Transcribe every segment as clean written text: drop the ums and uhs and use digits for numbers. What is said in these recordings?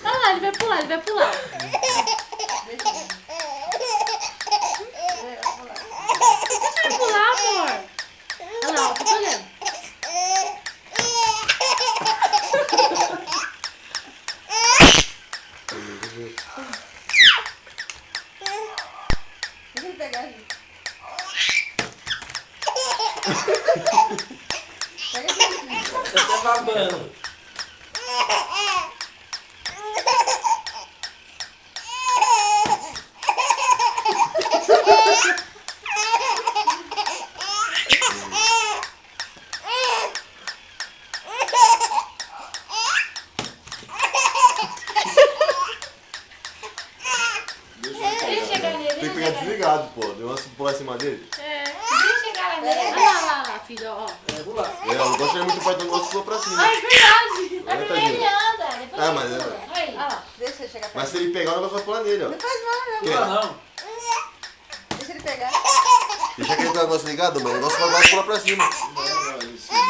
Olha lá, ele vai pular, ele vai pular. Deixa ele pular, amor. Olha lá, ó, fica olhando. Deixa ele pegar, gente. Pega aqui. Tá até babando. Deixa chegar nele. Tem que pegar desligado, pô. Deu uma pular em cima dele. É, deixa chegar nele. Olha lá, filho, ó. É, pular. É, eu não gosto de muito pai do negócio pulou pra cima. Ah, é verdade. É, Primeiro tadinho. ele anda, depois Ah, ele mas pula. é. Olha aí. Olha lá. Deixa ele chegar perto. Mas se ele pegar, o negócio vai pular nele, ó. Não faz mal, não. Quem? Pula não. Deixa ele pegar. Deixa aquele negócio ligado, mano. O negócio vai pular pra cima.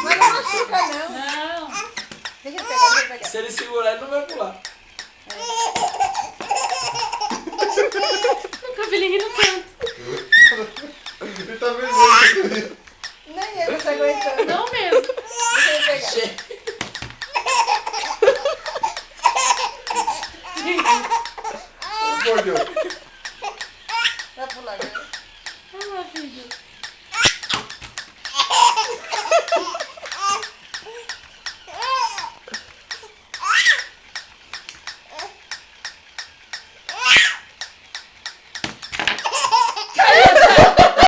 Mas não machuca, não. Não. Deixa ele pegar, deixa ele pegar. Se ele segurar, ele não vai pular. Nunca vi ninguém no canto. Ele tá vermelho. Nem ele tá aguentando. Não mesmo. Deixa ele pegar. Che-